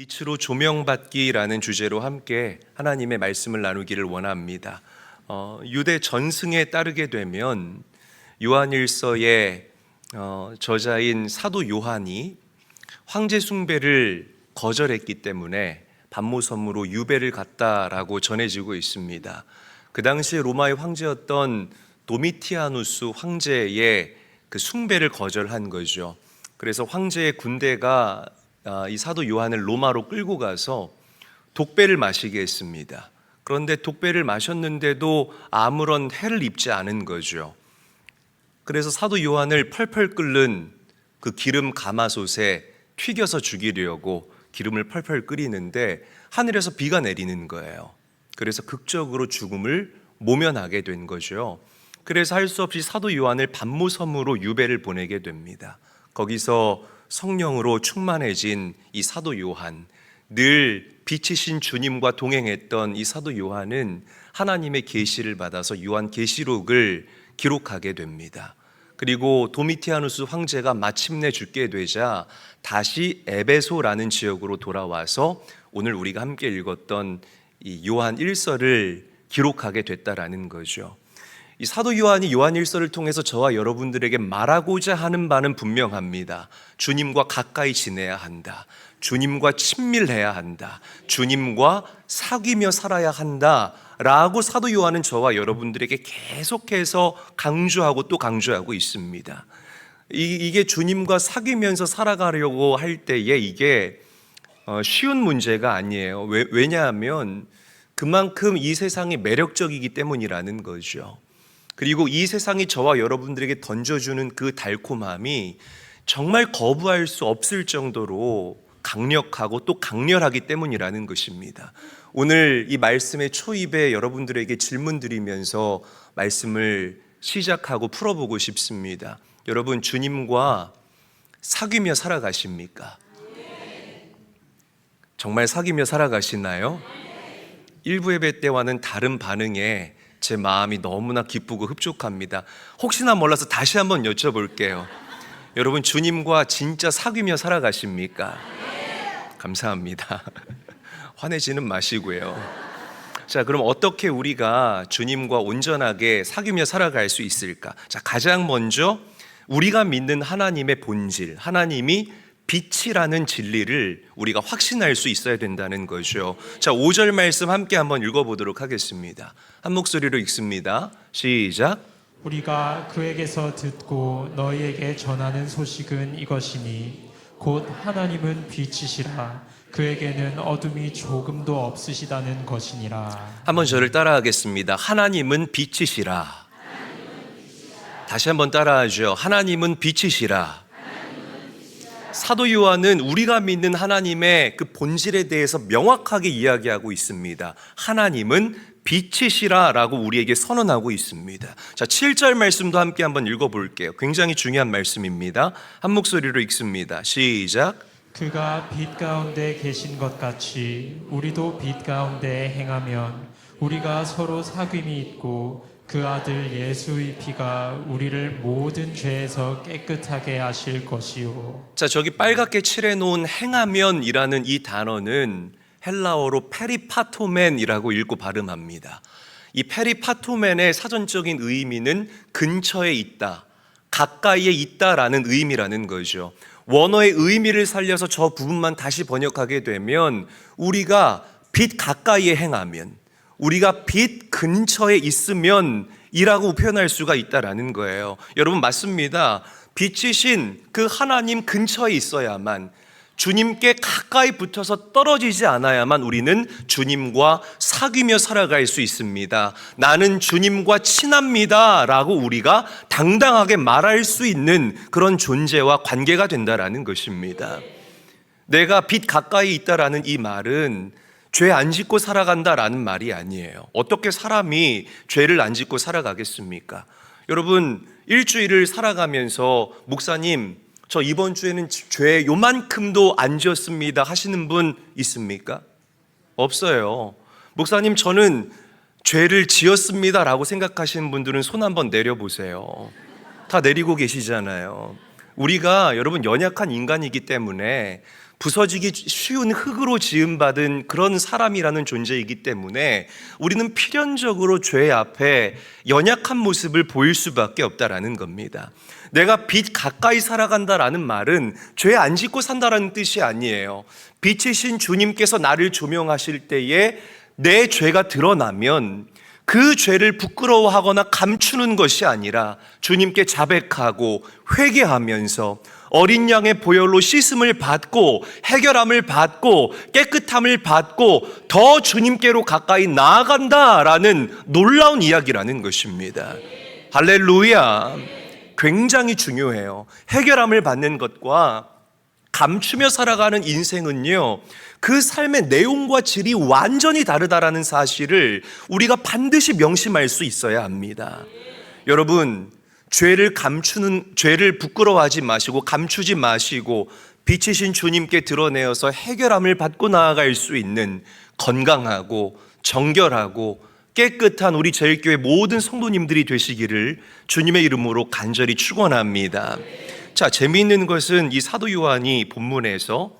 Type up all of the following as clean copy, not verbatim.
빛으로 조명받기라는 주제로 함께 하나님의 말씀을 나누기를 원합니다. 유대 전승에 따르게 되면 요한일서의 저자인 사도 요한이 황제 숭배를 거절했기 때문에 반모섬으로 유배를 갔다라고 전해지고 있습니다. 그 당시에 로마의 황제였던 도미티아누스 황제의 그 숭배를 거절한 거죠. 그래서 황제의 군대가 이 사도 요한을 로마로 끌고 가서 독배를 마시게 했습니다. 그런데 독배를 마셨는데도 아무런 해를 입지 않은 거죠. 그래서 사도 요한을 펄펄 끓는 그 기름 가마솥에 튀겨서 죽이려고 기름을 펄펄 끓이는데 하늘에서 비가 내리는 거예요. 그래서 극적으로 죽음을 모면하게 된 거죠. 그래서 할 수 없이 사도 요한을 반모섬으로 유배를 보내게 됩니다. 거기서 성령으로 충만해진 이 사도 요한, 늘 빛이신 주님과 동행했던 이 사도 요한은 하나님의 계시를 받아서 요한계시록을 기록하게 됩니다. 그리고 도미티아누스 황제가 마침내 죽게 되자 다시 에베소라는 지역으로 돌아와서 오늘 우리가 함께 읽었던 이 요한 1서를 기록하게 됐다라는 거죠. 이 사도 요한이 요한 1서를 통해서 저와 여러분들에게 말하고자 하는 바는 분명합니다. 주님과 가까이 지내야 한다. 주님과 친밀해야 한다. 주님과 사귀며 살아야 한다. 라고 사도 요한은 저와 여러분들에게 계속해서 강조하고 또 강조하고 있습니다. 이게 주님과 사귀면서 살아가려고 할 때에 이게 쉬운 문제가 아니에요. 왜냐하면 그만큼 이 세상이 매력적이기 때문이라는 거죠. 그리고 이 세상이 저와 여러분들에게 던져주는 그 달콤함이 정말 거부할 수 없을 정도로 강력하고 또 강렬하기 때문이라는 것입니다. 오늘 이 말씀의 초입에 여러분들에게 질문 드리면서 말씀을 시작하고 풀어보고 싶습니다. 여러분, 주님과 사귀며 살아가십니까? 정말 사귀며 살아가시나요? 일부 예배 때와는 다른 반응에 제 마음이 너무나 기쁘고 흡족합니다. 혹시나 몰라서 다시 한번 여쭤볼게요. 여러분, 주님과 진짜 사귀며 살아가십니까? 감사합니다. 화내지는 마시고요. 자, 그럼 어떻게 우리가 주님과 온전하게 사귀며 살아갈 수 있을까? 자, 가장 먼저 우리가 믿는 하나님의 본질, 하나님이 빛이라는 진리를 우리가 확신할 수 있어야 된다는 거죠. 자, 5절 말씀 함께 한번 읽어보도록 하겠습니다. 한 목소리로 읽습니다. 시작. 우리가 그에게서 듣고 너희에게 전하는 소식은 이것이니 곧 하나님은 빛이시라 그에게는 어둠이 조금도 없으시다는 것이니라. 한번 저를 따라하겠습니다. 하나님은 빛이시라. 다시 한번 따라하죠. 하나님은 빛이시라. 사도 요한은 우리가 믿는 하나님의 그 본질에 대해서 명확하게 이야기하고 있습니다. 하나님은 빛이시라 라고 우리에게 선언하고 있습니다. 자, 7절 말씀도 함께 한번 읽어볼게요. 굉장히 중요한 말씀입니다. 한 목소리로 읽습니다. 시작. 그가 빛 가운데 계신 것 같이 우리도 빛 가운데 행하면 우리가 서로 사귐이 있고 그 아들 예수의 피가 우리를 모든 죄에서 깨끗하게 하실 것이요. 자, 저기 빨갛게 칠해놓은 행하면이라는 이 단어는 헬라어로 페리파토멘이라고 읽고 발음합니다. 이 페리파토멘의 사전적인 의미는 근처에 있다, 가까이에 있다라는 의미라는 거죠. 원어의 의미를 살려서 저 부분만 다시 번역하게 되면 우리가 빛 가까이에 행하면, 우리가 빛 근처에 있으면 이라고 표현할 수가 있다라는 거예요. 여러분, 맞습니다. 빛이신 그 하나님 근처에 있어야만, 주님께 가까이 붙어서 떨어지지 않아야만 우리는 주님과 사귀며 살아갈 수 있습니다. 나는 주님과 친합니다 라고 우리가 당당하게 말할 수 있는 그런 존재와 관계가 된다라는 것입니다. 내가 빛 가까이 있다라는 이 말은 죄 안 짓고 살아간다라는 말이 아니에요. 어떻게 사람이 죄를 안 짓고 살아가겠습니까? 여러분, 일주일을 살아가면서 목사님, 저 이번 주에는 죄 요만큼도 안 지었습니다 하시는 분 있습니까? 없어요. 목사님, 저는 죄를 지었습니다 라고 생각하시는 분들은 손 한번 내려보세요. 다 내리고 계시잖아요. 우리가 여러분 연약한 인간이기 때문에 부서지기 쉬운 흙으로 지음받은 그런 사람이라는 존재이기 때문에 우리는 필연적으로 죄 앞에 연약한 모습을 보일 수밖에 없다라는 겁니다. 내가 빛 가까이 살아간다라는 말은 죄 안 짓고 산다라는 뜻이 아니에요. 빛이신 주님께서 나를 조명하실 때에 내 죄가 드러나면 그 죄를 부끄러워하거나 감추는 것이 아니라 주님께 자백하고 회개하면서 어린 양의 보혈로 씻음을 받고 해결함을 받고 깨끗함을 받고 더 주님께로 가까이 나아간다라는 놀라운 이야기라는 것입니다. 할렐루야. 굉장히 중요해요. 해결함을 받는 것과 감추며 살아가는 인생은요, 그 삶의 내용과 질이 완전히 다르다라는 사실을 우리가 반드시 명심할 수 있어야 합니다. 여러분, 죄를 부끄러워하지 마시고 감추지 마시고 빛이신 주님께 드러내어서 해결함을 받고 나아갈 수 있는 건강하고 정결하고 깨끗한 우리 제일교회 모든 성도님들이 되시기를 주님의 이름으로 간절히 축원합니다. 자, 재미있는 것은 이 사도 요한이 본문에서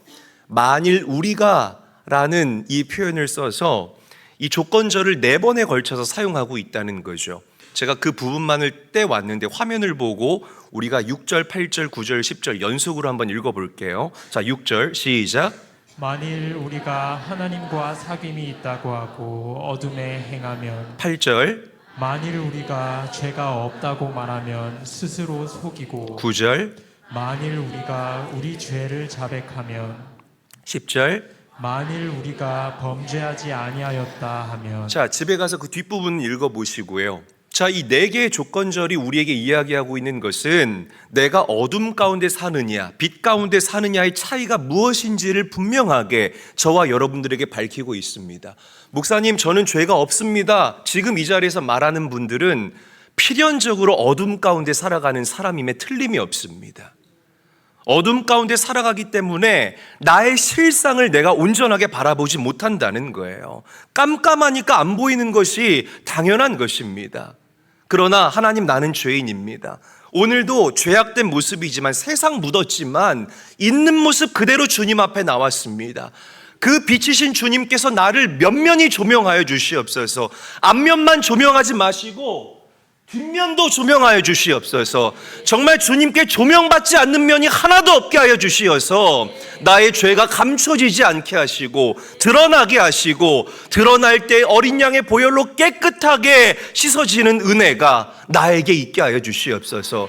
만일 우리가 라는 이 표현을 써서 이 조건절을 4번에 걸쳐서 사용하고 있다는 거죠. 제가 그 부분만을 떼왔는데 화면을 보고 우리가 6절, 8절, 9절, 10절 연속으로 한번 읽어볼게요. 자, 6절 시작. 만일 우리가 하나님과 사귐이 있다고 하고 어둠에 행하면 8절, 만일 우리가 죄가 없다고 말하면 스스로 속이고 9절, 만일 우리가 우리 죄를 자백하면 10절. 만일 우리가 범죄하지 아니하였다 하면. 자, 집에 가서 그 뒷부분 읽어보시고요. 자, 이 4개의 조건절이 우리에게 이야기하고 있는 것은 내가 어둠 가운데 사느냐, 빛 가운데 사느냐의 차이가 무엇인지를 분명하게 저와 여러분들에게 밝히고 있습니다. 목사님, 저는 죄가 없습니다. 지금 이 자리에서 말하는 분들은 필연적으로 어둠 가운데 살아가는 사람임에 틀림이 없습니다. 어둠 가운데 살아가기 때문에 나의 실상을 내가 온전하게 바라보지 못한다는 거예요. 깜깜하니까 안 보이는 것이 당연한 것입니다. 그러나 하나님, 나는 죄인입니다. 오늘도 죄악된 모습이지만 세상 묻었지만 있는 모습 그대로 주님 앞에 나왔습니다. 그 빛이신 주님께서 나를 면면히 조명하여 주시옵소서. 앞면만 조명하지 마시고 뒷면도 조명하여 주시옵소서. 정말 주님께 조명받지 않는 면이 하나도 없게 하여 주시어서 나의 죄가 감춰지지 않게 하시고 드러나게 하시고 드러날 때 어린 양의 보혈로 깨끗하게 씻어지는 은혜가 나에게 있게 하여 주시옵소서.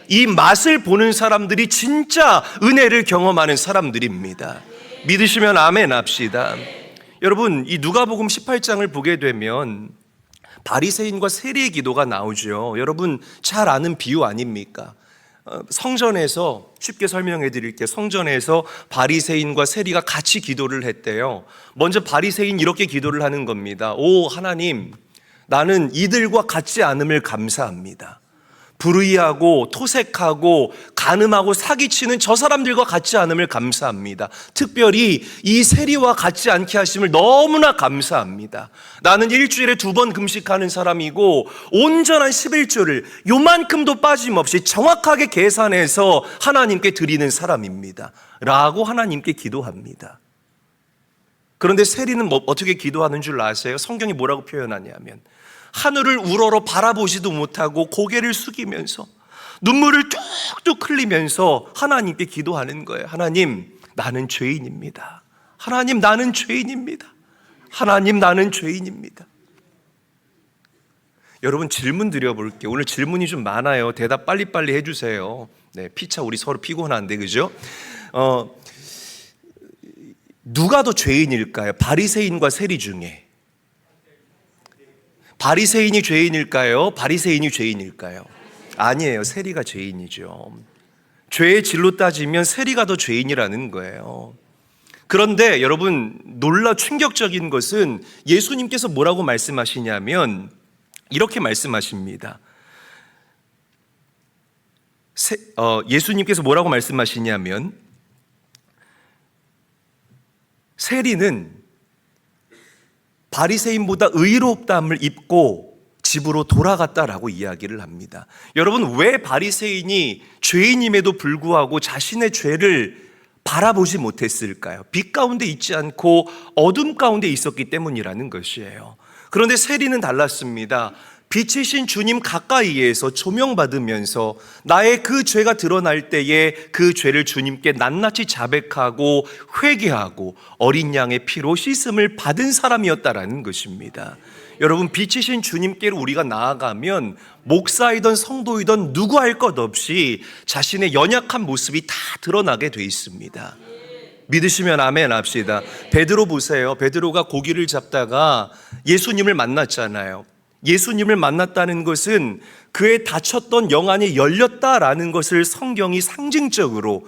이 맛을 보는 사람들이 진짜 은혜를 경험하는 사람들입니다. 믿으시면 아멘 합시다. 여러분, 이 누가복음 18장을 보게 되면 바리새인과 세리의 기도가 나오죠. 여러분 잘 아는 비유 아닙니까? 성전에서, 쉽게 설명해 드릴게요. 성전에서 바리새인과 세리가 같이 기도를 했대요. 먼저 바리새인 이렇게 기도를 하는 겁니다. 오 하나님, 나는 이들과 같지 않음을 감사합니다. 불의하고 토색하고 간음하고 사기치는 저 사람들과 같지 않음을 감사합니다. 특별히 이 세리와 같지 않게 하심을 너무나 감사합니다. 나는 일주일에 2번 금식하는 사람이고 온전한 11조를 요만큼도 빠짐없이 정확하게 계산해서 하나님께 드리는 사람입니다 라고 하나님께 기도합니다. 그런데 세리는 어떻게 기도하는 줄 아세요? 성경이 뭐라고 표현하냐면 하늘을 우러러 바라보지도 못하고 고개를 숙이면서 눈물을 뚝뚝 흘리면서 하나님께 기도하는 거예요. 하나님, 나는 죄인입니다. 하나님, 나는 죄인입니다. 하나님, 나는 죄인입니다. 여러분 질문 드려볼게요. 오늘 질문이 좀 많아요. 대답 빨리빨리 해주세요. 네, 피차 우리 서로 피곤한데, 그죠? 누가 더 죄인일까요? 바리새인과 세리 중에. 바리새인이 죄인일까요? 바리새인이 죄인일까요? 아니에요. 세리가 죄인이죠. 죄의 질로 따지면 세리가 더 죄인이라는 거예요. 그런데 여러분 놀라 충격적인 것은 예수님께서 뭐라고 말씀하시냐면 이렇게 말씀하십니다. 예수님께서 뭐라고 말씀하시냐면 세리는 바리새인보다 의롭다함을 입고 집으로 돌아갔다라고 이야기를 합니다. 여러분, 왜 바리새인이 죄인임에도 불구하고 자신의 죄를 바라보지 못했을까요? 빛 가운데 있지 않고 어둠 가운데 있었기 때문이라는 것이에요. 그런데 세리는 달랐습니다. 빛이신 주님 가까이에서 조명받으면서 나의 그 죄가 드러날 때에 그 죄를 주님께 낱낱이 자백하고 회개하고 어린 양의 피로 씻음을 받은 사람이었다라는 것입니다. 여러분, 빛이신 주님께로 우리가 나아가면 목사이든 성도이든 누구 할 것 없이 자신의 연약한 모습이 다 드러나게 돼 있습니다. 믿으시면 아멘 합시다. 베드로 보세요. 베드로가 고기를 잡다가 예수님을 만났잖아요. 예수님을 만났다는 것은 그의 닫혔던 영안이 열렸다라는 것을 성경이 상징적으로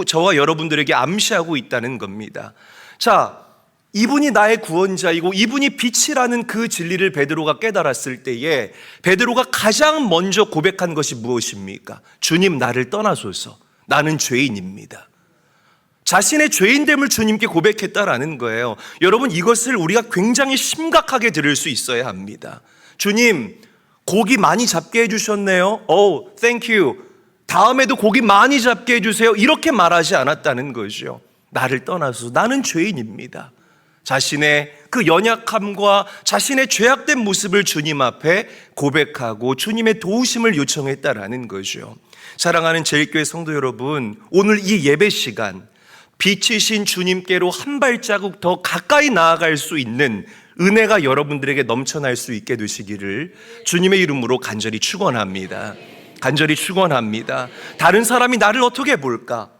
저와 여러분들에게 암시하고 있다는 겁니다. 자, 이분이 나의 구원자이고 이분이 빛이라는 그 진리를 베드로가 깨달았을 때에 베드로가 가장 먼저 고백한 것이 무엇입니까? 주님, 나를 떠나소서. 나는 죄인입니다. 자신의 죄인됨을 주님께 고백했다라는 거예요. 여러분, 이것을 우리가 굉장히 심각하게 들을 수 있어야 합니다. 주님, 고기 많이 잡게 해주셨네요. thank you. 다음에도 고기 많이 잡게 해주세요. 이렇게 말하지 않았다는 거죠. 나를 떠나서 나는 죄인입니다. 자신의 그 연약함과 자신의 죄악된 모습을 주님 앞에 고백하고 주님의 도우심을 요청했다라는 거죠. 사랑하는 제일교회 성도 여러분, 오늘 이 예배 시간 빛이신 주님께로 한 발자국 더 가까이 나아갈 수 있는 은혜가 여러분들에게 넘쳐날 수 있게 되시기를 주님의 이름으로 간절히 축원합니다. 간절히 축원합니다. 다른 사람이 나를 어떻게 볼까?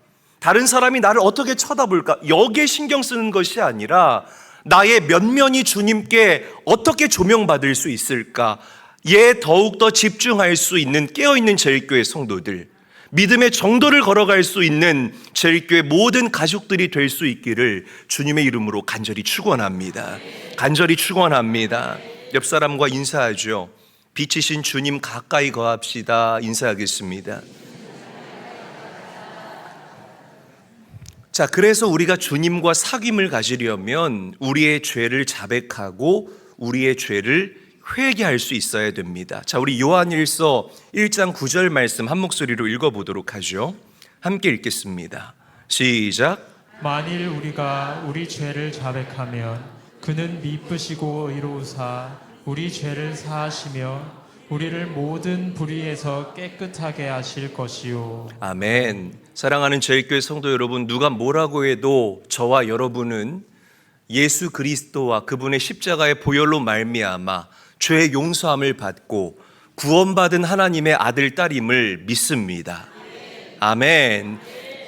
다른 사람이 나를 어떻게 쳐다볼까? 여기에 신경 쓰는 것이 아니라 나의 면면이 주님께 어떻게 조명받을 수 있을까? 예, 더욱더 집중할 수 있는 깨어있는 제일교회 성도들, 믿음의 정도를 걸어갈 수 있는 제일교회 모든 가족들이 될 수 있기를 주님의 이름으로 간절히 축원합니다. 간절히 축원합니다. 옆 사람과 인사하죠. 빛이신 주님 가까이 거합시다. 인사하겠습니다. 자, 그래서 우리가 주님과 사귐을 가지려면 우리의 죄를 자백하고 우리의 죄를 회개할 수 있어야 됩니다. 자, 우리 요한일서 1장 9절 말씀 한 목소리로 읽어보도록 하죠. 함께 읽겠습니다. 시작. 만일 우리가 우리 죄를 자백하면 그는 미쁘시고 의로우사 우리 죄를 사하시며 우리를 모든 불의에서 깨끗하게 하실 것이요. 아멘. 사랑하는 제일교회 성도 여러분, 누가 뭐라고 해도 저와 여러분은 예수 그리스도와 그분의 십자가의 보혈로 말미암아 죄의 용서함을 받고 구원받은 하나님의 아들, 딸임을 믿습니다. 아멘.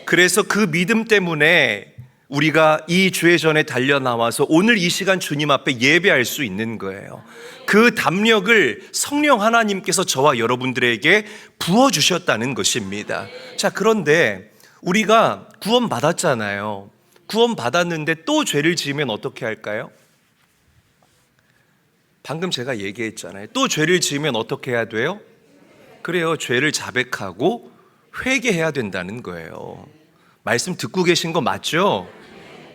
그래서 그 믿음 때문에 우리가 이 죄 전에 달려나와서 오늘 이 시간 주님 앞에 예배할 수 있는 거예요. 그 담력을 성령 하나님께서 저와 여러분들에게 부어주셨다는 것입니다. 자, 그런데 우리가 구원받았잖아요. 구원받았는데 또 죄를 지으면 어떻게 할까요? 방금 제가 얘기했잖아요. 또 죄를 지으면 어떻게 해야 돼요? 그래요. 죄를 자백하고 회개해야 된다는 거예요. 말씀 듣고 계신 거 맞죠?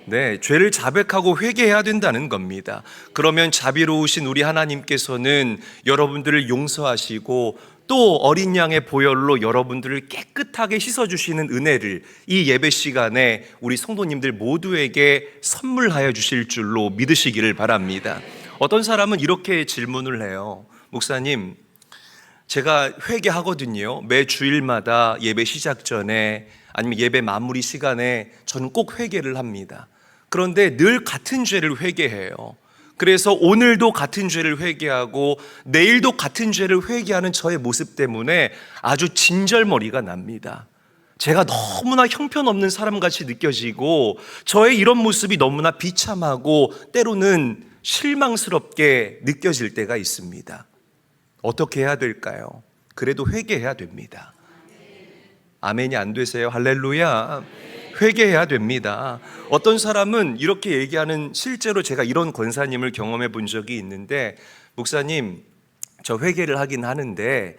네, 죄를 자백하고 회개해야 된다는 겁니다. 그러면 자비로우신 우리 하나님께서는 여러분들을 용서하시고 또 어린 양의 보혈로 여러분들을 깨끗하게 씻어주시는 은혜를 이 예배 시간에 우리 성도님들 모두에게 선물하여 주실 줄로 믿으시기를 바랍니다. 어떤 사람은 이렇게 질문을 해요. 목사님, 제가 회개하거든요. 매 주일마다 예배 시작 전에 아니면 예배 마무리 시간에 저는 꼭 회개를 합니다. 그런데 늘 같은 죄를 회개해요. 그래서 오늘도 같은 죄를 회개하고 내일도 같은 죄를 회개하는 저의 모습 때문에 아주 진절머리가 납니다. 제가 너무나 형편없는 사람같이 느껴지고 저의 이런 모습이 너무나 비참하고 때로는 실망스럽게 느껴질 때가 있습니다. 어떻게 해야 될까요? 그래도 회개해야 됩니다. 아멘이 안 되세요? 할렐루야. 회개해야 됩니다. 어떤 사람은 이렇게 얘기하는, 실제로 제가 이런 권사님을 경험해 본 적이 있는데, 목사님, 저 회개를 하긴 하는데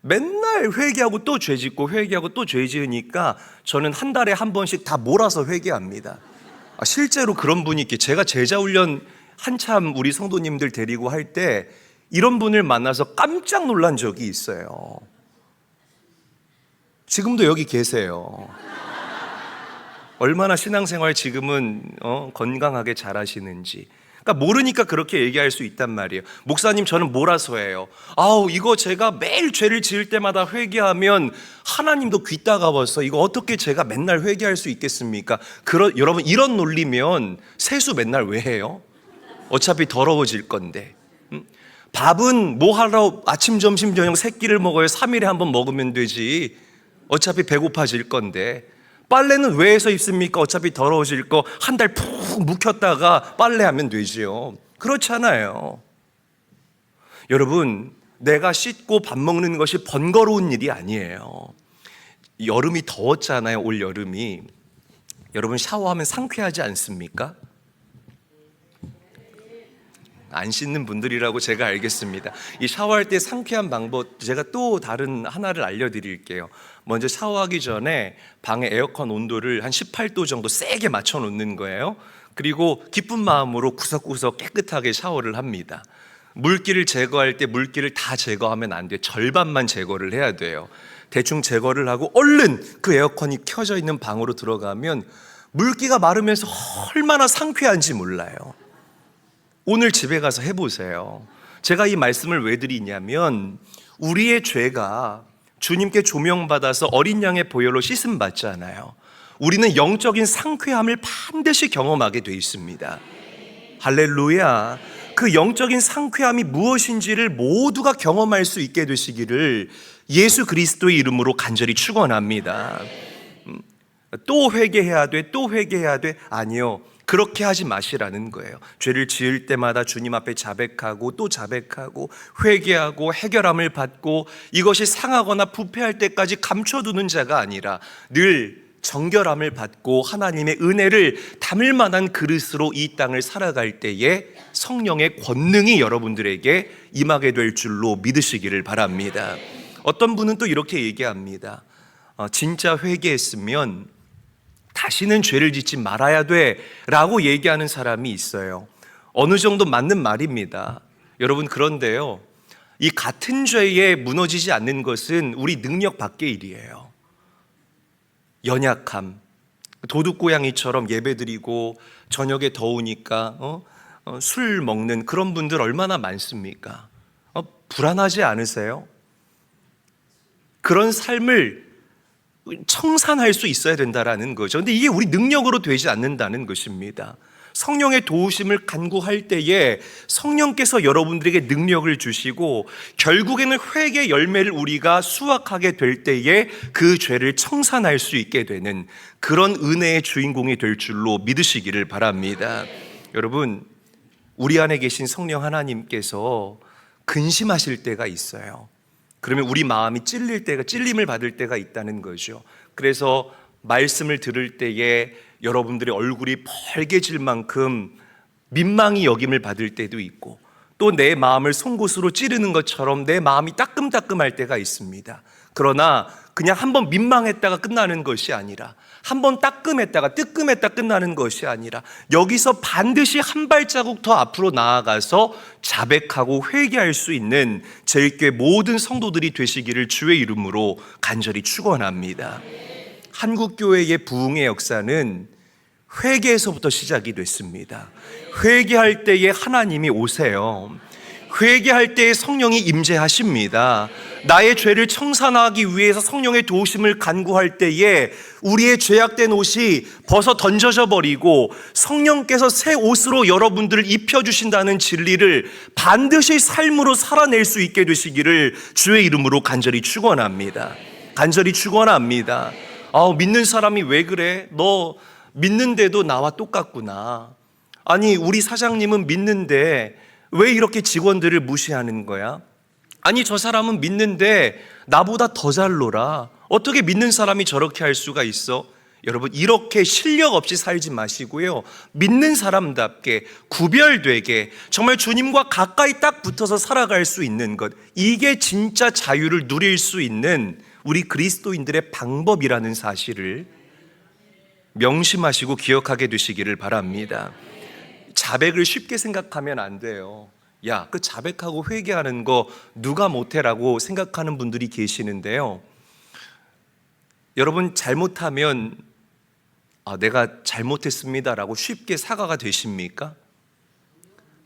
맨날 회개하고 또 죄 짓고 회개하고 또 죄 지으니까 저는 한 달에 한 번씩 다 몰아서 회개합니다. 실제로 그런 분이 있게, 제가 제자훈련 한참 우리 성도님들 데리고 할 때 이런 분을 만나서 깜짝 놀란 적이 있어요. 지금도 여기 계세요. 얼마나 신앙생활 지금은 건강하게 잘하시는지. 그러니까 모르니까 그렇게 얘기할 수 있단 말이에요. 목사님, 저는 몰아서 해요. 아우, 이거 제가 매일 죄를 지을 때마다 회개하면 하나님도 귀 따가워서 이거 어떻게 제가 맨날 회개할 수 있겠습니까? 여러분, 이런 논리면 세수 맨날 왜 해요? 어차피 더러워질 건데. 밥은 뭐 하러 아침, 점심, 저녁 세 끼를 먹어요? 3일에 한 번 먹으면 되지. 어차피 배고파질 건데. 빨래는 왜 해서 입습니까? 어차피 더러워질 거 한 달 푹 묵혔다가 빨래하면 되지요. 그렇잖아요. 여러분, 내가 씻고 밥 먹는 것이 번거로운 일이 아니에요. 여름이 더웠잖아요. 올 여름이. 여러분, 샤워하면 상쾌하지 않습니까? 안 씻는 분들이라고 제가 알겠습니다. 이 샤워할 때 상쾌한 방법, 제가 또 다른 하나를 알려드릴게요. 먼저 샤워하기 전에 방의 에어컨 온도를 한 18도 정도 세게 맞춰 놓는 거예요. 그리고 기쁜 마음으로 구석구석 깨끗하게 샤워를 합니다. 물기를 제거할 때 물기를 다 제거하면 안 돼요. 절반만 제거를 해야 돼요. 대충 제거를 하고 얼른 그 에어컨이 켜져 있는 방으로 들어가면 물기가 마르면서 얼마나 상쾌한지 몰라요. 오늘 집에 가서 해보세요. 제가 이 말씀을 왜 드리냐면, 우리의 죄가 주님께 조명받아서 어린 양의 보혈로 씻음 받잖아요. 우리는 영적인 상쾌함을 반드시 경험하게 돼 있습니다. 할렐루야. 그 영적인 상쾌함이 무엇인지를 모두가 경험할 수 있게 되시기를 예수 그리스도의 이름으로 간절히 축원합니다. 또 회개해야 돼, 또 회개해야 돼? 아니요. 그렇게 하지 마시라는 거예요. 죄를 지을 때마다 주님 앞에 자백하고 또 자백하고 회개하고 해결함을 받고 이것이 상하거나 부패할 때까지 감춰두는 자가 아니라 늘 정결함을 받고 하나님의 은혜를 담을 만한 그릇으로 이 땅을 살아갈 때에 성령의 권능이 여러분들에게 임하게 될 줄로 믿으시기를 바랍니다. 어떤 분은 또 이렇게 얘기합니다. 진짜 회개했으면 다시는 죄를 짓지 말아야 돼 라고 얘기하는 사람이 있어요. 어느 정도 맞는 말입니다. 여러분, 그런데요, 이 같은 죄에 무너지지 않는 것은 우리 능력 밖의 일이에요. 연약함, 도둑고양이처럼 예배드리고 저녁에 더우니까 술 먹는 그런 분들 얼마나 많습니까? 불안하지 않으세요? 그런 삶을 청산할 수 있어야 된다라는 거죠. 근데 이게 우리 능력으로 되지 않는다는 것입니다. 성령의 도우심을 간구할 때에 성령께서 여러분들에게 능력을 주시고 결국에는 회개 열매를 우리가 수확하게 될 때에 그 죄를 청산할 수 있게 되는 그런 은혜의 주인공이 될 줄로 믿으시기를 바랍니다. 여러분, 우리 안에 계신 성령 하나님께서 근심하실 때가 있어요. 그러면 우리 마음이 찔릴 때가, 찔림을 받을 때가 있다는 거죠. 그래서 말씀을 들을 때에 여러분들의 얼굴이 벌개질 만큼 민망히 여김을 받을 때도 있고, 또 내 마음을 송곳으로 찌르는 것처럼 내 마음이 따끔따끔할 때가 있습니다. 그러나 그냥 한번 민망했다가 끝나는 것이 아니라, 한번 따끔했다가 뜨끔했다 끝나는 것이 아니라, 여기서 반드시 한 발자국 더 앞으로 나아가서 자백하고 회개할 수 있는 제일교회 모든 성도들이 되시기를 주의 이름으로 간절히 축원합니다. 한국교회의 부흥의 역사는 회개에서부터 시작이 됐습니다. 회개할 때에 하나님이 오세요. 회개할 때에 성령이 임재하십니다. 나의 죄를 청산하기 위해서 성령의 도우심을 간구할 때에 우리의 죄악된 옷이 벗어 던져져 버리고 성령께서 새 옷으로 여러분들을 입혀주신다는 진리를 반드시 삶으로 살아낼 수 있게 되시기를 주의 이름으로 간절히 축원합니다. 간절히 축원합니다. 믿는 사람이 왜 그래? 너 믿는데도 나와 똑같구나. 아니, 우리 사장님은 믿는데 왜 이렇게 직원들을 무시하는 거야? 아니, 저 사람은 믿는데 나보다 더 잘 놀아. 어떻게 믿는 사람이 저렇게 할 수가 있어? 여러분, 이렇게 실력 없이 살지 마시고요, 믿는 사람답게 구별되게 정말 주님과 가까이 딱 붙어서 살아갈 수 있는 것, 이게 진짜 자유를 누릴 수 있는 우리 그리스도인들의 방법이라는 사실을 명심하시고 기억하게 되시기를 바랍니다. 자백을 쉽게 생각하면 안 돼요. 야, 그 자백하고 회개하는 거 누가 못해라고 생각하는 분들이 계시는데요, 여러분, 잘못하면 내가 잘못했습니다라고 쉽게 사과가 되십니까?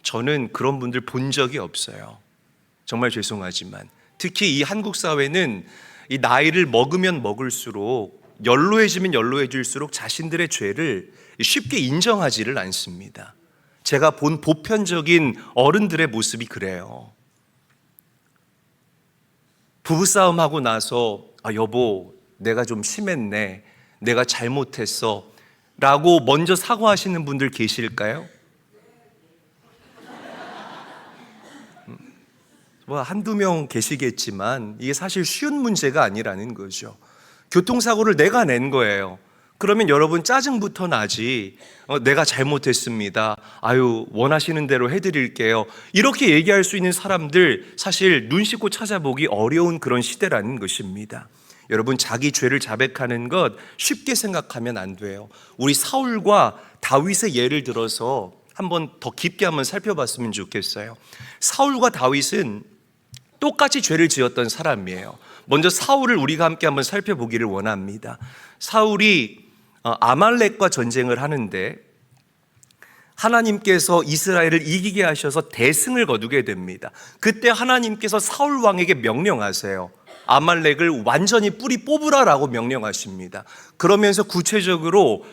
저는 그런 분들 본 적이 없어요. 정말 죄송하지만 특히 이 한국 사회는 이 나이를 먹으면 먹을수록 연로해지면 연로해질수록 자신들의 죄를 쉽게 인정하지를 않습니다. 제가 본 보편적인 어른들의 모습이 그래요. 부부싸움하고 나서 여보 내가 좀 심했네, 내가 잘못했어 라고 먼저 사과하시는 분들 계실까요? 한두 명 계시겠지만 이게 사실 쉬운 문제가 아니라는 거죠. 교통사고를 내가 낸 거예요. 그러면 여러분 짜증부터 나지. 내가 잘못했습니다. 원하시는 대로 해드릴게요. 이렇게 얘기할 수 있는 사람들 사실 눈 씻고 찾아보기 어려운 그런 시대라는 것입니다. 여러분 자기 죄를 자백하는 것 쉽게 생각하면 안 돼요. 우리 사울과 다윗의 예를 들어서 한번 더 깊게 한번 살펴봤으면 좋겠어요. 사울과 다윗은 똑같이 죄를 지었던 사람이에요. 먼저 사울을 우리가 함께 한번 살펴보기를 원합니다. 사울이 아말렉과 전쟁을 하는데 하나님께서 이스라엘을 이기게 하셔서 대승을 거두게 됩니다. 그때 하나님께서 사울 왕에게 명령하세요. 아말렉을 완전히 뿌리 뽑으라라고 명령하십니다. 그러면서 구체적으로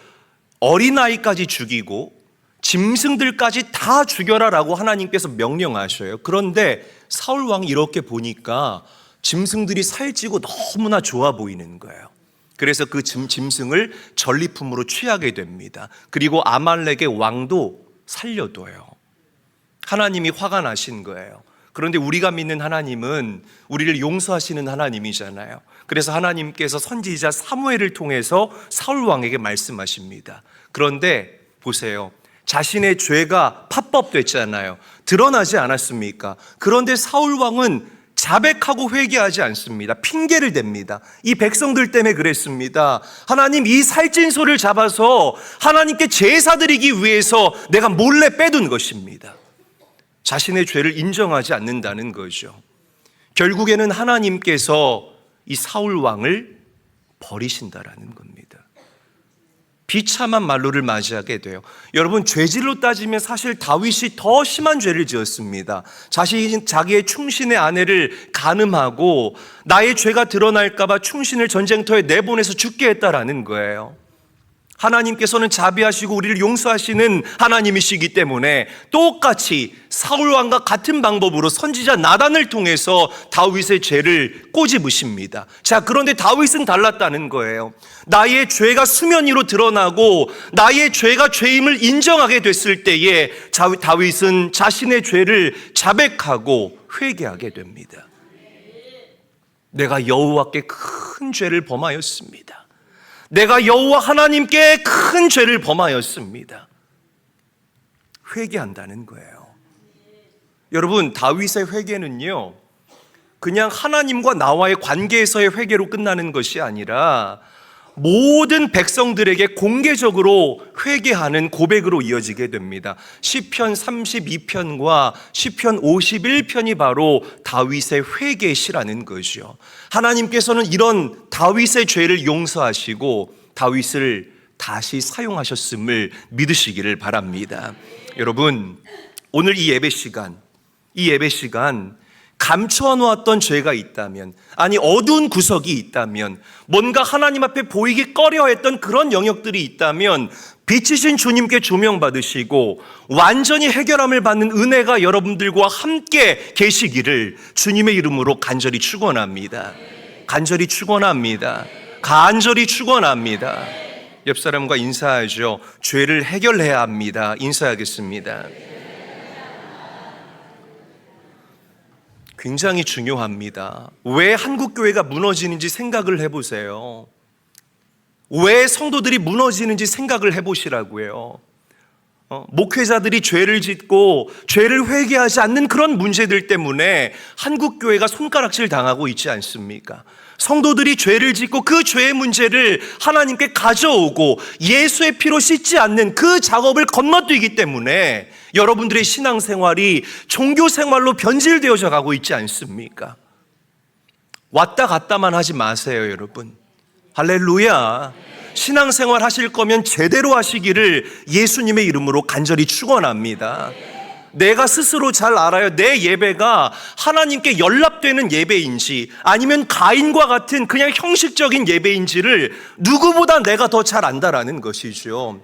어린아이까지 죽이고 짐승들까지 다 죽여라라고 하나님께서 명령하셔요. 그런데 사울 왕이 이렇게 보니까 짐승들이 살찌고 너무나 좋아 보이는 거예요. 그래서 그 짐승을 전리품으로 취하게 됩니다. 그리고 아말렉의 왕도 살려둬요. 하나님이 화가 나신 거예요. 그런데 우리가 믿는 하나님은 우리를 용서하시는 하나님이잖아요. 그래서 하나님께서 선지자 사무엘을 통해서 사울 왕에게 말씀하십니다. 그런데 보세요. 자신의 죄가 팝법됐잖아요. 드러나지 않았습니까? 그런데 사울 왕은 자백하고 회개하지 않습니다. 핑계를 댑니다. 이 백성들 때문에 그랬습니다. 하나님, 이 살찐 소를 잡아서 하나님께 제사 드리기 위해서 내가 몰래 빼둔 것입니다. 자신의 죄를 인정하지 않는다는 거죠. 결국에는 하나님께서 이 사울 왕을 버리신다라는 겁니다. 비참한 말로를 맞이하게 돼요. 여러분, 죄질로 따지면 사실 다윗이 더 심한 죄를 지었습니다. 자기의 충신의 아내를 간음하고 나의 죄가 드러날까 봐 충신을 전쟁터에 내보내서 죽게 했다라는 거예요. 하나님께서는 자비하시고 우리를 용서하시는 하나님이시기 때문에 똑같이 사울 왕과 같은 방법으로 선지자 나단을 통해서 다윗의 죄를 꼬집으십니다. 자, 그런데 다윗은 달랐다는 거예요. 나의 죄가 수면 위로 드러나고 나의 죄가 죄임을 인정하게 됐을 때에 다윗은 자신의 죄를 자백하고 회개하게 됩니다. 내가 여호와께 큰 죄를 범하였습니다. 내가 여호와 하나님께 큰 죄를 범하였습니다. 회개한다는 거예요. 여러분, 다윗의 회개는요, 그냥 하나님과 나와의 관계에서의 회개로 끝나는 것이 아니라 모든 백성들에게 공개적으로 회개하는 고백으로 이어지게 됩니다. 시편 32편과 시편 51편이 바로 다윗의 회개시라는 거죠. 하나님께서는 이런 다윗의 죄를 용서하시고 다윗을 다시 사용하셨음을 믿으시기를 바랍니다. 여러분, 오늘 이 예배 시간 감춰놓았던 죄가 있다면, 아니 어두운 구석이 있다면, 뭔가 하나님 앞에 보이기 꺼려했던 그런 영역들이 있다면 빛이신 주님께 조명받으시고 완전히 해결함을 받는 은혜가 여러분들과 함께 계시기를 주님의 이름으로 간절히 축원합니다. 간절히 축원합니다. 간절히 축원합니다. 옆 사람과 인사하죠. 죄를 해결해야 합니다. 인사하겠습니다. 굉장히 중요합니다. 왜 한국교회가 무너지는지 생각을 해보세요. 왜 성도들이 무너지는지 생각을 해보시라고요. 목회자들이 죄를 짓고 죄를 회개하지 않는 그런 문제들 때문에 한국교회가 손가락질 당하고 있지 않습니까? 성도들이 죄를 짓고 그 죄의 문제를 하나님께 가져오고 예수의 피로 씻지 않는 그 작업을 건너뛰기 때문에 여러분들의 신앙생활이 종교생활로 변질되어져 가고 있지 않습니까? 왔다 갔다만 하지 마세요, 여러분. 할렐루야. 신앙생활 하실 거면 제대로 하시기를 예수님의 이름으로 간절히 축원합니다. 내가 스스로 잘 알아요. 내 예배가 하나님께 연락되는 예배인지 아니면 가인과 같은 그냥 형식적인 예배인지를 누구보다 내가 더 잘 안다라는 것이죠.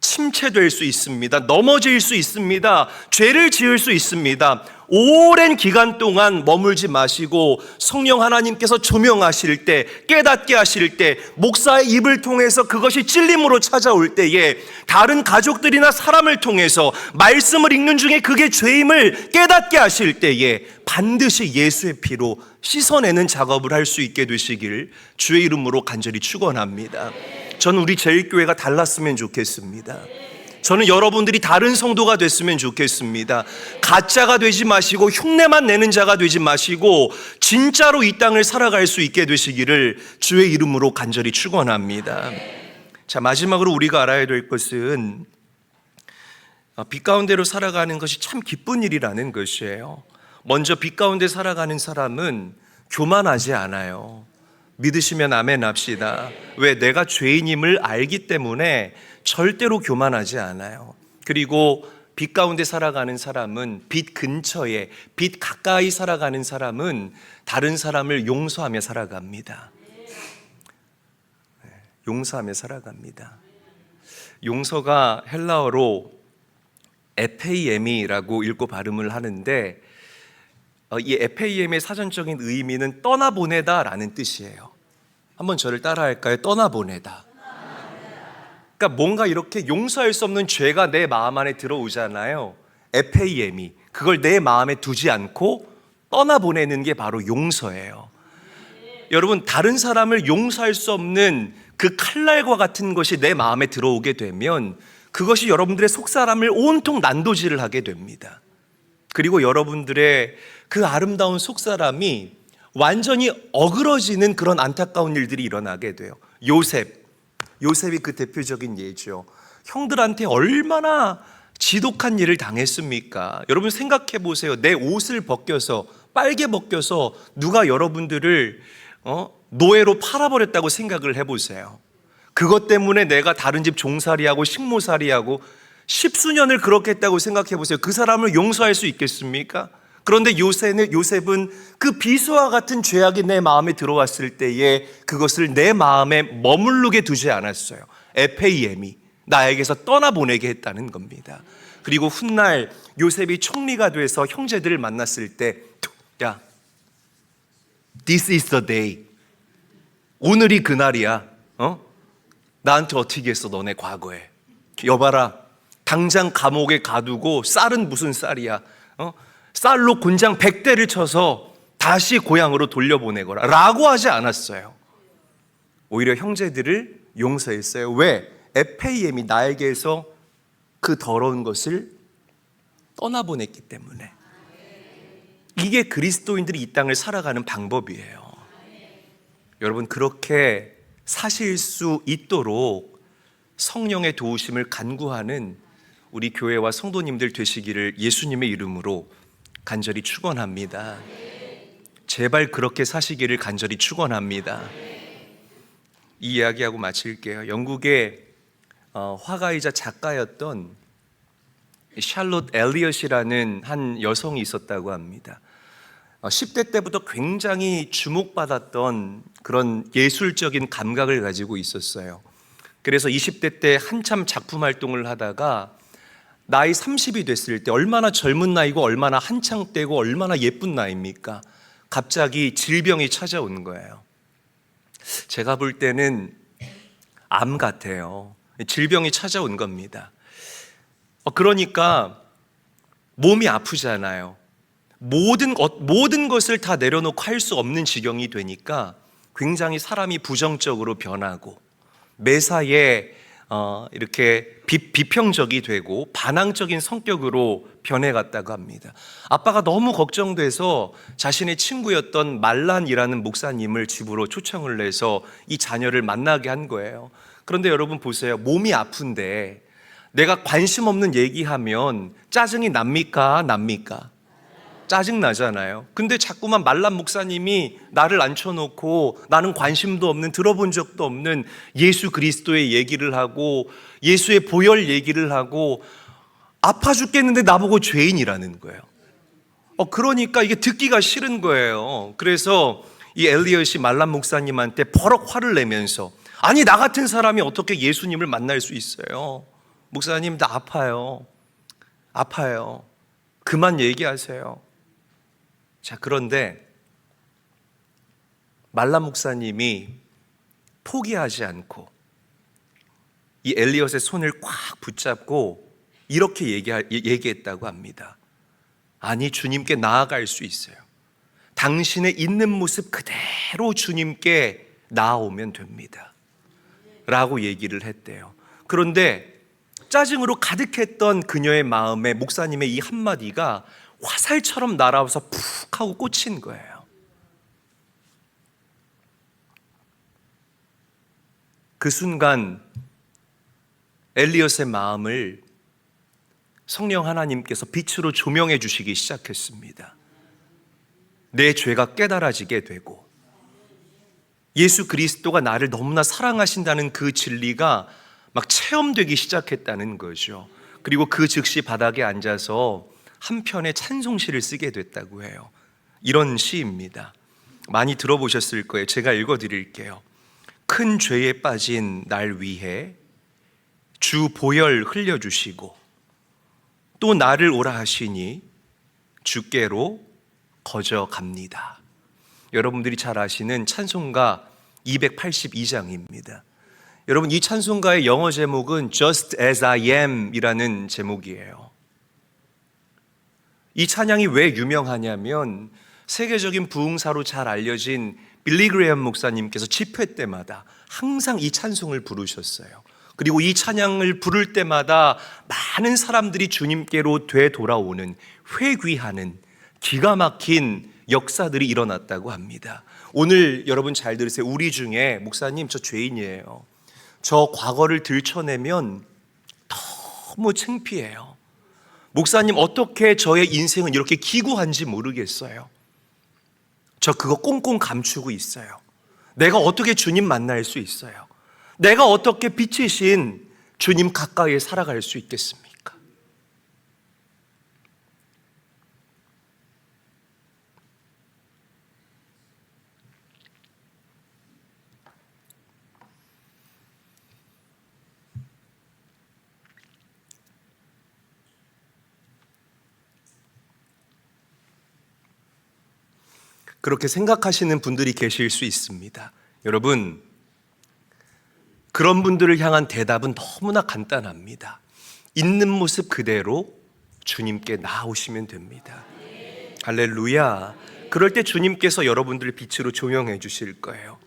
침체될 수 있습니다. 넘어질 수 있습니다. 죄를 지을 수 있습니다. 오랜 기간 동안 머물지 마시고 성령 하나님께서 조명하실 때, 깨닫게 하실 때, 목사의 입을 통해서 그것이 찔림으로 찾아올 때에 다른 가족들이나 사람을 통해서 말씀을 읽는 중에 그게 죄임을 깨닫게 하실 때에 반드시 예수의 피로 씻어내는 작업을 할 수 있게 되시길 주의 이름으로 간절히 축원합니다. 저는 우리 제일교회가 달랐으면 좋겠습니다. 저는 여러분들이 다른 성도가 됐으면 좋겠습니다. 가짜가 되지 마시고 흉내만 내는 자가 되지 마시고 진짜로 이 땅을 살아갈 수 있게 되시기를 주의 이름으로 간절히 축원합니다. 자, 마지막으로 우리가 알아야 될 것은 빛 가운데로 살아가는 것이 참 기쁜 일이라는 것이에요. 먼저 빛 가운데 살아가는 사람은 교만하지 않아요. 믿으시면 아멘 합시다. 왜? 내가 죄인임을 알기 때문에 절대로 교만하지 않아요. 그리고 빛 가운데 살아가는 사람은 빛 근처에, 빛 가까이 살아가는 사람은 다른 사람을 용서하며 살아갑니다. 용서하며 살아갑니다. 용서가 헬라어로 에페이엠이라고 읽고 발음을 하는데 이 에페이엠의 사전적인 의미는 떠나보내다라는 뜻이에요. 한번 저를 따라할까요? 떠나보내다. 그러니까 뭔가 이렇게 용서할 수 없는 죄가 내 마음 안에 들어오잖아요. 에페이엠이 그걸 내 마음에 두지 않고 떠나보내는 게 바로 용서예요. 여러분, 다른 사람을 용서할 수 없는 그 칼날과 같은 것이 내 마음에 들어오게 되면 그것이 여러분들의 속사람을 온통 난도질을 하게 됩니다. 그리고 여러분들의 그 아름다운 속사람이 완전히 어그러지는 그런 안타까운 일들이 일어나게 돼요. 요셉이 그 대표적인 예죠. 형들한테 얼마나 지독한 일을 당했습니까? 여러분 생각해 보세요. 내 옷을 벗겨서, 빨개 벗겨서 누가 여러분들을 노예로 팔아버렸다고 생각을 해보세요. 그것 때문에 내가 다른 집 종살이하고 식모살이하고 십수년을 그렇게 했다고 생각해 보세요. 그 사람을 용서할 수 있겠습니까? 그런데 요셉은 그 비수와 같은 죄악이 내 마음에 들어왔을 때에 그것을 내 마음에 머무르게 두지 않았어요. 에페이엠이 나에게서 떠나보내게 했다는 겁니다. 그리고 훗날 요셉이 총리가 돼서 형제들을 만났을 때, 야, this is the day. 오늘이 그날이야. 나한테 어떻게 했어, 너네 과거에. 여봐라, 당장 감옥에 가두고 쌀은 무슨 쌀이야. 쌀로 곤장 100대를 쳐서 다시 고향으로 돌려보내거라 라고 하지 않았어요. 오히려 형제들을 용서했어요. 왜? 에페이엠이 나에게서 그 더러운 것을 떠나보냈기 때문에. 이게 그리스도인들이 이 땅을 살아가는 방법이에요. 여러분, 그렇게 사실 수 있도록 성령의 도우심을 간구하는 우리 교회와 성도님들 되시기를 예수님의 이름으로 간절히 축원합니다. 제발 그렇게 사시기를 간절히 축원합니다. 이 이야기하고 마칠게요. 영국의 화가이자 작가였던 샬롯 엘리엇이라는 한 여성이 있었다고 합니다. 10대 때부터 굉장히 주목받았던 그런 예술적인 감각을 가지고 있었어요. 그래서 20대 때 한참 작품 활동을 하다가 나이 30이 됐을 때, 얼마나 젊은 나이고 얼마나 한창 때고 얼마나 예쁜 나이입니까? 갑자기 질병이 찾아온 거예요. 제가 볼 때는 암 같아요. 질병이 찾아온 겁니다. 그러니까 몸이 아프잖아요. 모든 것을 다 내려놓고 할 수 없는 지경이 되니까 굉장히 사람이 부정적으로 변하고 매사에 이렇게 비평적이 되고 반항적인 성격으로 변해갔다고 합니다. 아빠가 너무 걱정돼서 자신의 친구였던 말란이라는 목사님을 집으로 초청을 해서 이 자녀를 만나게 한 거예요. 그런데 여러분 보세요. 몸이 아픈데 내가 관심 없는 얘기하면 짜증이 납니까? 짜증나잖아요. 근데 자꾸만 말란 목사님이 나를 앉혀놓고 나는 관심도 없는, 들어본 적도 없는 예수 그리스도의 얘기를 하고 예수의 보혈 얘기를 하고 아파 죽겠는데 나보고 죄인이라는 거예요. 그러니까 이게 듣기가 싫은 거예요. 그래서 이 엘리엇이 말란 목사님한테 버럭 화를 내면서, 아니 나 같은 사람이 어떻게 예수님을 만날 수 있어요? 목사님 나 아파요. 그만 얘기하세요. 자, 그런데 말란 목사님이 포기하지 않고 이 엘리엇의 손을 꽉 붙잡고 이렇게 얘기했다고 합니다. 아니, 주님께 나아갈 수 있어요. 당신의 있는 모습 그대로 주님께 나아오면 됩니다 라고 얘기를 했대요. 그런데 짜증으로 가득했던 그녀의 마음에 목사님의 이 한마디가 화살처럼 날아와서 푹 하고 꽂힌 거예요. 그 순간 엘리엇의 마음을 성령 하나님께서 빛으로 조명해 주시기 시작했습니다. 내 죄가 깨달아지게 되고 예수 그리스도가 나를 너무나 사랑하신다는 그 진리가 막 체험되기 시작했다는 거죠. 그리고 그 즉시 바닥에 앉아서 한 편의 찬송시를 쓰게 됐다고 해요. 이런 시입니다. 많이 들어보셨을 거예요. 제가 읽어드릴게요. 큰 죄에 빠진 날 위해 주 보혈 흘려주시고 또 나를 오라 하시니 주께로 거저갑니다. 여러분들이 잘 아시는 찬송가 282장입니다. 여러분, 이 찬송가의 영어 제목은 Just as I am 이라는 제목이에요. 이 찬양이 왜 유명하냐면 세계적인 부흥사로 잘 알려진 빌리 그레이엄 목사님께서 집회 때마다 항상 이 찬송을 부르셨어요. 그리고 이 찬양을 부를 때마다 많은 사람들이 주님께로 되돌아오는, 회귀하는 기가 막힌 역사들이 일어났다고 합니다. 오늘 여러분 잘 들으세요. 우리 중에 목사님 저 죄인이에요, 저 과거를 들춰내면 너무 창피해요, 목사님 어떻게 저의 인생은 이렇게 기구한지 모르겠어요, 저 그거 꽁꽁 감추고 있어요, 내가 어떻게 주님 만날 수 있어요, 내가 어떻게 빛이신 주님 가까이에 살아갈 수 있겠습니까? 그렇게 생각하시는 분들이 계실 수 있습니다. 여러분, 그런 분들을 향한 대답은 너무나 간단합니다. 있는 모습 그대로 주님께 나아오시면 됩니다. 할렐루야. 그럴 때 주님께서 여러분들을 빛으로 조명해 주실 거예요.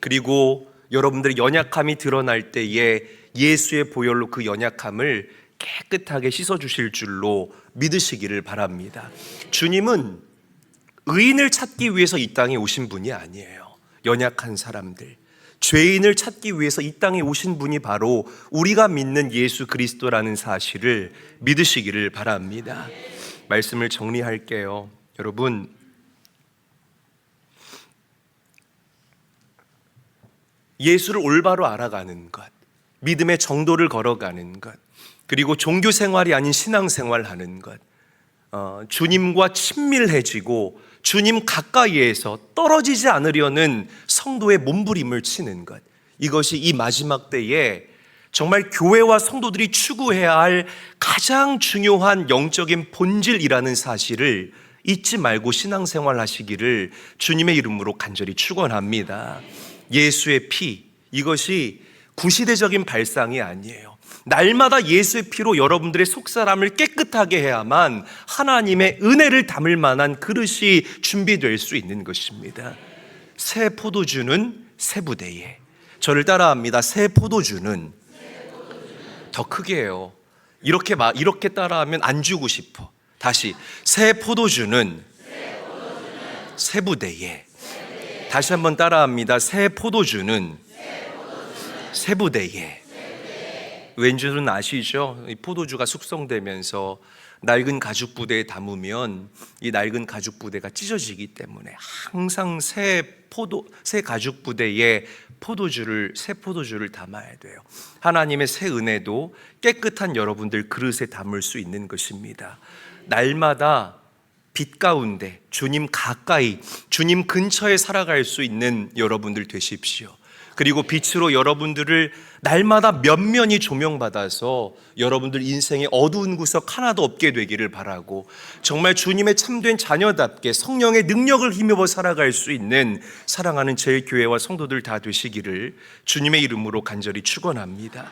그리고 여러분들의 연약함이 드러날 때에 예수의 보혈로 그 연약함을 깨끗하게 씻어 주실 줄로 믿으시기를 바랍니다. 주님은 의인을 찾기 위해서 이 땅에 오신 분이 아니에요. 연약한 사람들, 죄인을 찾기 위해서 이 땅에 오신 분이 바로 우리가 믿는 예수 그리스도라는 사실을 믿으시기를 바랍니다. 말씀을 정리할게요. 여러분, 예수를 올바로 알아가는 것, 믿음의 정도를 걸어가는 것, 그리고 종교 생활이 아닌 신앙 생활하는 것, 주님과 친밀해지고 주님 가까이에서 떨어지지 않으려는 성도의 몸부림을 치는 것, 이것이 이 마지막 때에 정말 교회와 성도들이 추구해야 할 가장 중요한 영적인 본질이라는 사실을 잊지 말고 신앙생활 하시기를 주님의 이름으로 간절히 축원합니다. 예수의 피, 이것이 구시대적인 발상이 아니에요. 날마다 예수의 피로 여러분들의 속사람을 깨끗하게 해야만 하나님의 은혜를 담을 만한 그릇이 준비될 수 있는 것입니다. 새 포도주는 새 부대에, 저를 따라합니다. 새 포도주는 더 크게 해요. 이렇게 따라하면 안 주고 싶어. 다시, 새 포도주는 새 부대에. 다시 한번 따라합니다. 새 포도주는 새 부대에. 왠 줄은 아시죠? 이 포도주가 숙성되면서 낡은 가죽 부대에 담으면 이 낡은 가죽 부대가 찢어지기 때문에 항상 새 가죽 부대에 새 포도주를 담아야 돼요. 하나님의 새 은혜도 깨끗한 여러분들 그릇에 담을 수 있는 것입니다. 날마다 빛 가운데 주님 가까이, 주님 근처에 살아갈 수 있는 여러분들 되십시오. 그리고 빛으로 여러분들을 날마다 면면이 조명받아서 여러분들 인생의 어두운 구석 하나도 없게 되기를 바라고, 정말 주님의 참된 자녀답게 성령의 능력을 힘입어 살아갈 수 있는 사랑하는 제 교회와 성도들 다 되시기를 주님의 이름으로 간절히 축원합니다.